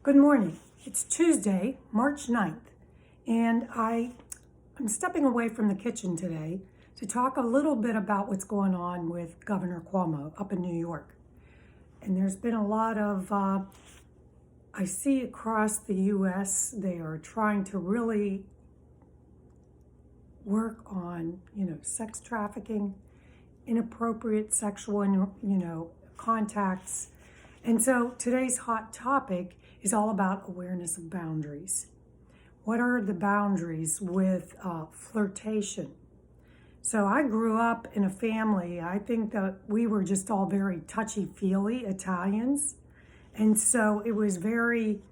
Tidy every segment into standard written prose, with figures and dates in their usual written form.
Good morning. It's Tuesday, March 9th, and I'm stepping away from the kitchen today to talk a little bit about what's going on with Governor Cuomo up in New York. And there's been a lot of, I see across the U.S., they are trying to really work on, sex trafficking, inappropriate sexual, contacts. And so today's hot topic is all about awareness of boundaries. What are the boundaries with flirtation? So I grew up in a family, I think that we were just all very touchy-feely Italians. And so it was very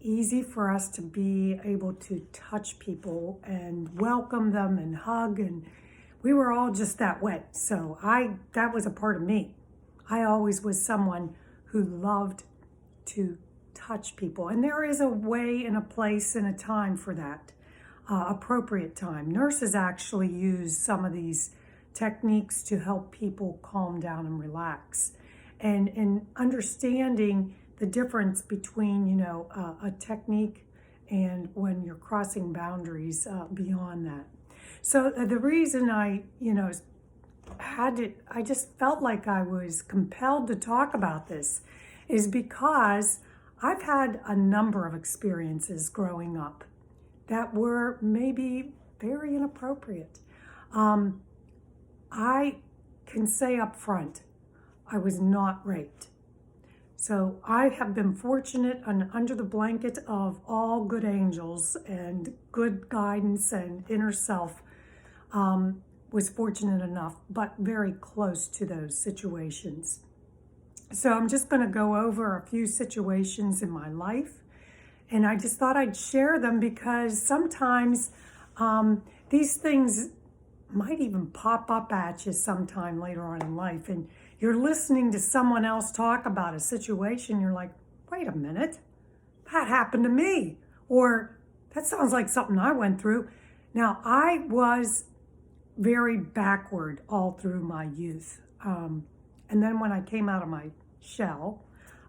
easy for us to be able to touch people and welcome them and hug, and we were all just that way. So that was a part of me. I always was someone who loved to touch people. And there is a way and a place and a time for that, appropriate time. Nurses actually use some of these techniques to help people calm down and relax. And understanding the difference between, a technique and when you're crossing boundaries beyond that. So the reason I just felt like I was compelled to talk about this is because I've had a number of experiences growing up that were maybe very inappropriate. I can say up front, I was not raped. So I have been fortunate and under the blanket of all good angels and good guidance and inner self, was fortunate enough, but very close to those situations. So I'm just going to go over a few situations in my life, and I just thought I'd share them because sometimes these things might even pop up at you sometime later on in life, and you're listening to someone else talk about a situation, you're like, wait a minute, that happened to me, or that sounds like something I went through. Now, I was very backward all through my youth. And then when I came out of my shell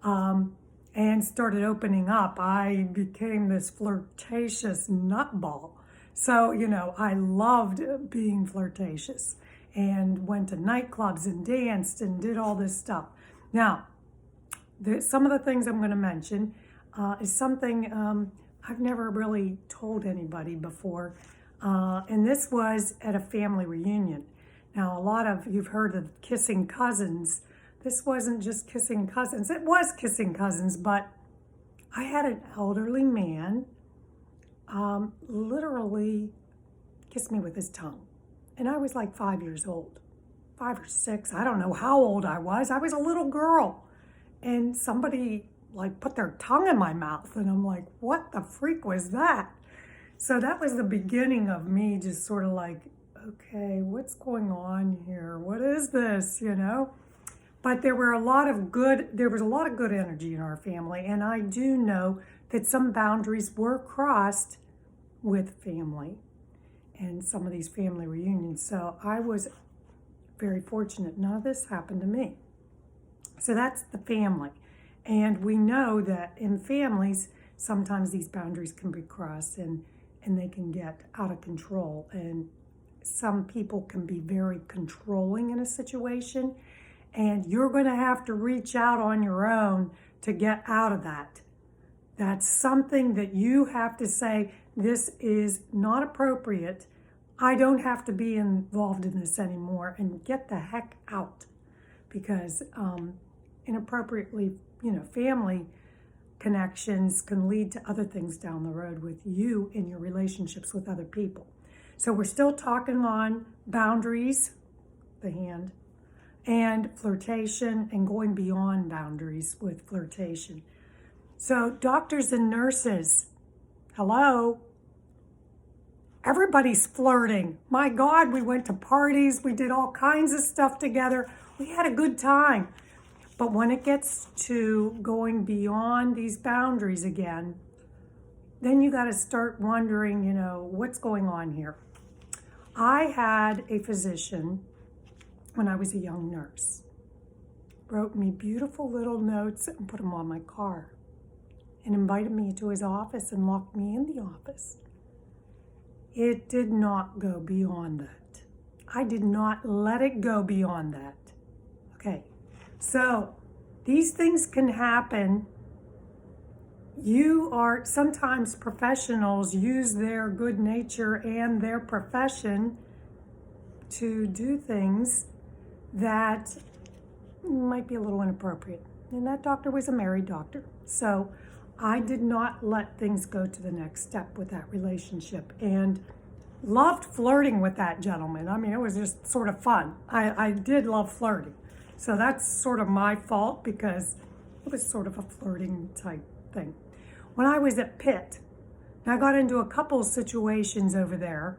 and started opening up, I became this flirtatious nutball. So, I loved being flirtatious and went to nightclubs and danced and did all this stuff. Now, some of the things I'm going to mention is something I've never really told anybody before. And this was at a family reunion. Now, a lot of you've heard of kissing cousins. This wasn't just kissing cousins. It was kissing cousins, but I had an elderly man literally kiss me with his tongue. And I was like 5 years old, 5 or 6. I don't know how old I was. I was a little girl. And somebody put their tongue in my mouth. And I'm like, what the freak was that? So that was the beginning of me just sort of like, okay, what's going on here? What is this, But there was a lot of good energy in our family. And I do know that some boundaries were crossed with family and some of these family reunions. So I was very fortunate. None of this happened to me. So that's the family. And we know that in families, sometimes these boundaries can be crossed and they can get out of control. And some people can be very controlling in a situation, and you're going to have to reach out on your own to get out of that. That's something that you have to say, this is not appropriate. I don't have to be involved in this anymore, and get the heck out. Because inappropriately, family connections can lead to other things down the road with you in your relationships with other people. So we're still talking on boundaries, the hand, and flirtation, and going beyond boundaries with flirtation. So doctors and nurses, hello? Everybody's flirting. My God, we went to parties, we did all kinds of stuff together. We had a good time. But when it gets to going beyond these boundaries again, then you got to start wondering, what's going on here? I had a physician when I was a young nurse. Wrote me beautiful little notes and put them on my car. and invited me to his office and locked me in the office. It did not go beyond that. I did not let it go beyond that. Okay, so these things can happen. Sometimes professionals use their good nature and their profession to do things that might be a little inappropriate. And that doctor was a married doctor. So I did not let things go to the next step with that relationship, and loved flirting with that gentleman. I mean, it was just sort of fun. I did love flirting. So that's sort of my fault, because it was sort of a flirting type thing. When I was at Pitt, I got into a couple of situations over there,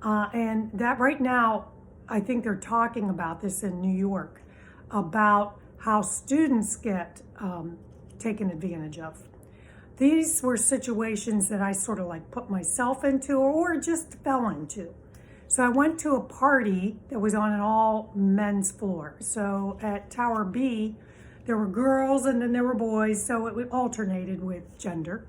and that right now, I think they're talking about this in New York, about how students get taken advantage of. These were situations that I sort of like put myself into or just fell into. So I went to a party that was on an all men's floor. So at Tower B, there were girls and then there were boys, so it alternated with gender.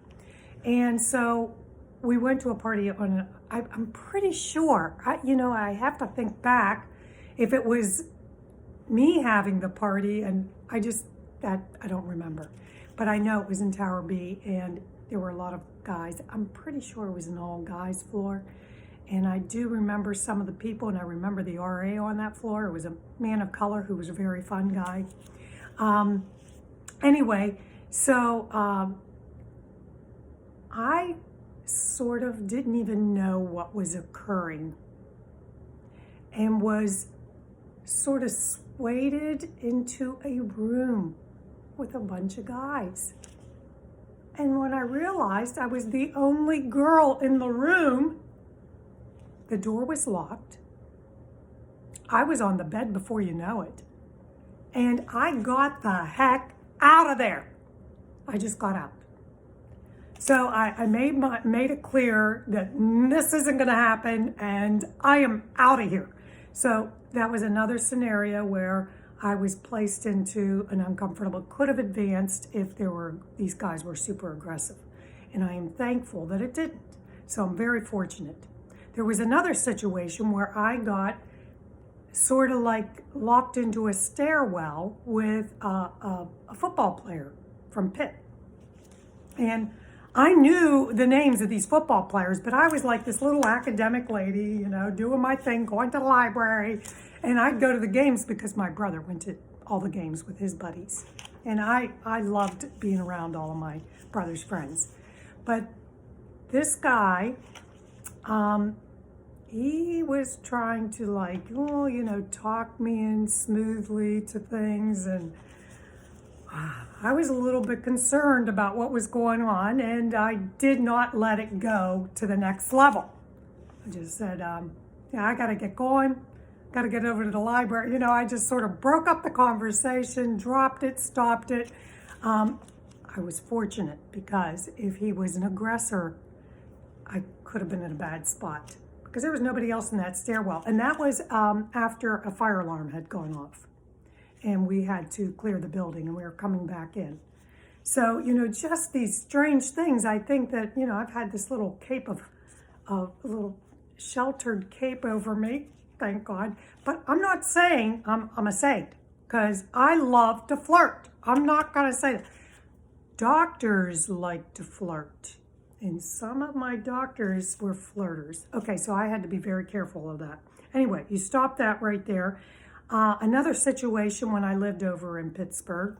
And so we went to a party on, I'm pretty sure, I have to think back if it was me having the party, and I don't remember. But I know it was in Tower B, and there were a lot of guys. I'm pretty sure it was an all guys floor. And I do remember some of the people, and I remember the RA on that floor. It was a man of color who was a very fun guy. Anyway, so I sort of didn't even know what was occurring, and was sort of swayed into a room with a bunch of guys. And when I realized I was the only girl in the room, the door was locked. I was on the bed before you know it. And I got the heck out of there. I just got out. So I made it clear that this isn't going to happen, and I am out of here. So that was another scenario where I was placed into an uncomfortable, could have advanced if these guys were super aggressive. And I am thankful that it didn't. So I'm very fortunate. There was another situation where I got sort of like locked into a stairwell with a football player from Pitt. And I knew the names of these football players, but I was like this little academic lady, doing my thing, going to the library. And I'd go to the games because my brother went to all the games with his buddies. And I loved being around all of my brother's friends. But this guy, he was trying to talk me in smoothly to things. And I was a little bit concerned about what was going on, and I did not let it go to the next level. I just said, I got to get going. Got to get over to the library. I just sort of broke up the conversation, dropped it, stopped it. I was fortunate, because if he was an aggressor, I could have been in a bad spot, because there was nobody else in that stairwell. And that was after a fire alarm had gone off, and we had to clear the building, and we were coming back in. So, just these strange things. I think that, I've had this little cape a little sheltered cape over me, thank God. But I'm not saying I'm a saint, because I love to flirt. I'm not going to say that. Doctors like to flirt, and some of my doctors were flirters. Okay, so I had to be very careful of that. Anyway, you stop that right there. Another situation when I lived over in Pittsburgh,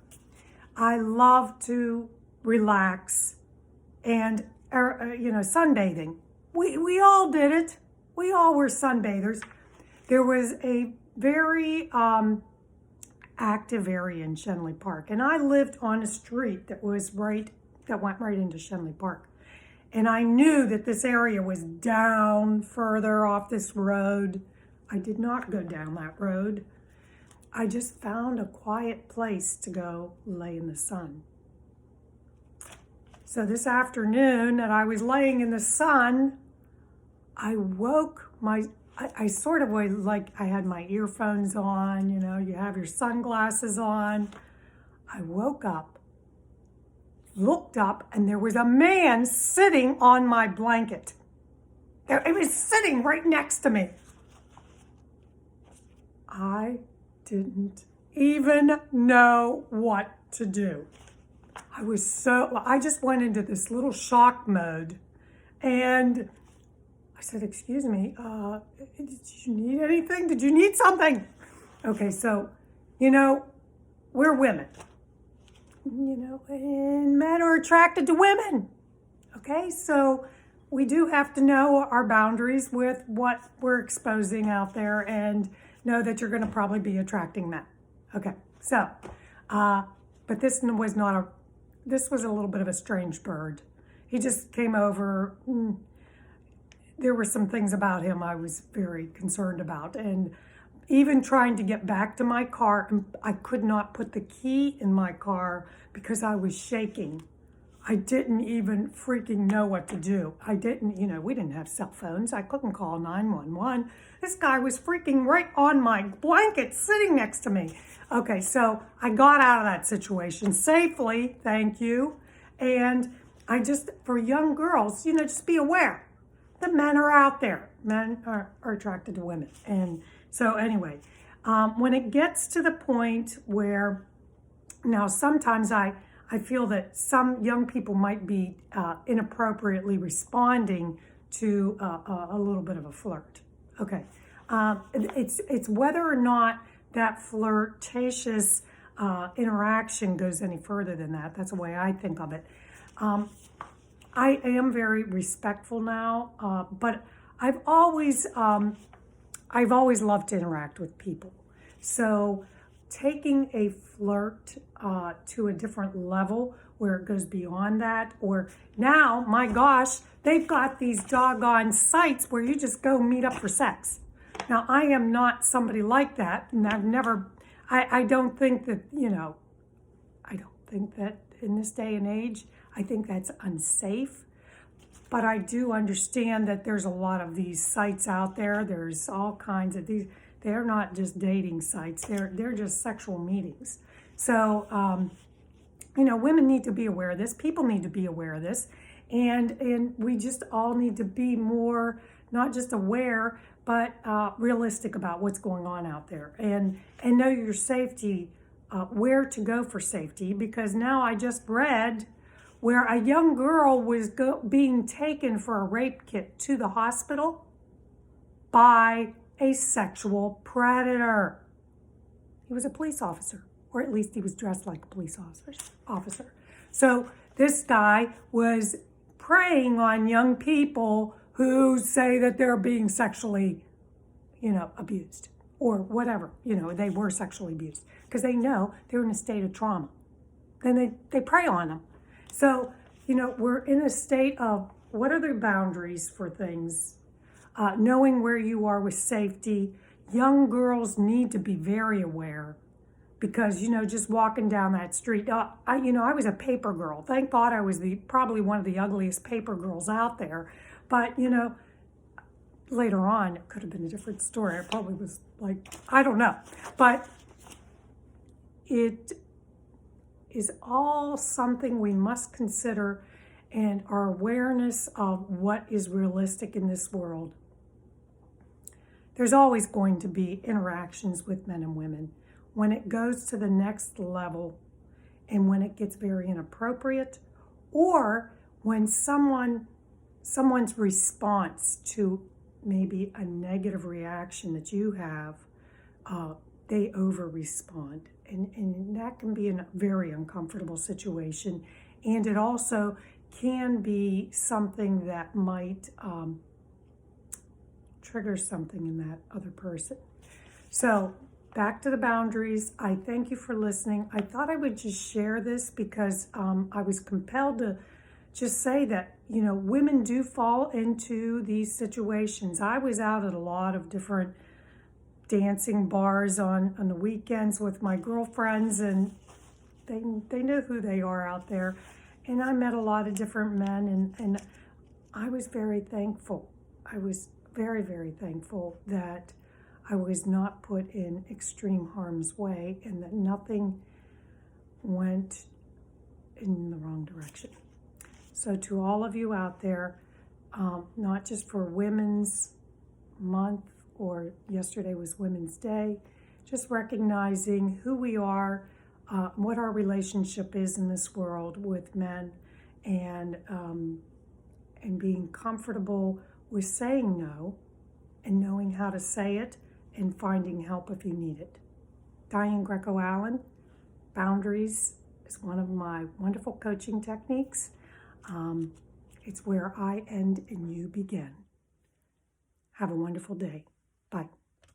I love to relax and, sunbathing. We all did it. We all were sunbathers. There was a very active area in Shenley Park, and I lived on a street that went right into Shenley Park. And I knew that this area was down further off this road. I did not go down that road. I just found a quiet place to go lay in the sun. So this afternoon that I was laying in the sun, I woke I sort of was like, I had my earphones on, you have your sunglasses on. I woke up looked up and there was a man sitting on my blanket. It was sitting right next to me. I didn't even know what to do. I just went into this little shock mode, and I said, excuse me, did you need anything? Did you need something? Okay, so, we're women, and men are attracted to women. Okay, so we do have to know our boundaries with what we're exposing out there and know that you're going to probably be attracting men. Okay, so, but this was a little bit of a strange bird. He just came over. There were some things about him I was very concerned about. And even trying to get back to my car, I could not put the key in my car because I was shaking. I didn't even freaking know what to do. We didn't have cell phones. I couldn't call 911. This guy was freaking right on my blanket sitting next to me. Okay, so I got out of that situation safely, thank you. And for young girls, just be aware that men are out there. Men are attracted to women. And so anyway, when it gets to the point where, now sometimes I feel that some young people might be inappropriately responding to a little bit of a flirt. Okay, it's whether or not that flirtatious interaction goes any further than that. That's the way I think of it. I am very respectful now, but I've always loved to interact with people. So taking a flirt to a different level where it goes beyond that, or now, my gosh, they've got these doggone sites where you just go meet up for sex. Now, I am not somebody like that, and I don't think that, I don't think that in this day and age, I think that's unsafe. But I do understand that there's a lot of these sites out there. There's all kinds of these. They're not just dating sites. They're just sexual meetings. So, women need to be aware of this. People need to be aware of this. And we just all need to be more, not just aware, but realistic about what's going on out there. And know your safety, where to go for safety. Because now I just read where a young girl was being taken for a rape kit to the hospital by a sexual predator. He was a police officer, or at least he was dressed like a police officer. So this guy was preying on young people who say that they're being sexually, abused or whatever, they were sexually abused because they know they're in a state of trauma. Then they prey on them. So, we're in a state of what are the boundaries for things, knowing where you are with safety. Young girls need to be very aware because, just walking down that street, I was a paper girl. Thank God I was probably one of the ugliest paper girls out there. But, later on, it could have been a different story. It probably was I don't know. But it is all something we must consider, and our awareness of what is realistic in this world. There's always going to be interactions with men and women. When it goes to the next level and when it gets very inappropriate, or when someone's response to maybe a negative reaction that you have, they over-respond. And that can be a very uncomfortable situation. And it also can be something that might trigger something in that other person. So back to the boundaries. I thank you for listening. I thought I would just share this because I was compelled to just say that, women do fall into these situations. I was out at a lot of different dancing bars on the weekends with my girlfriends, and they know who they are out there. And I met a lot of different men, and I was very thankful. I was very, very thankful that I was not put in extreme harm's way and that nothing went in the wrong direction. So to all of you out there, not just for Women's Month or yesterday was Women's Day, just recognizing who we are, what our relationship is in this world with men, and being comfortable with saying no and knowing how to say it and finding help if you need it. Diane Greco-Allen, boundaries is one of my wonderful coaching techniques. It's where I end and you begin. Have a wonderful day. Bye.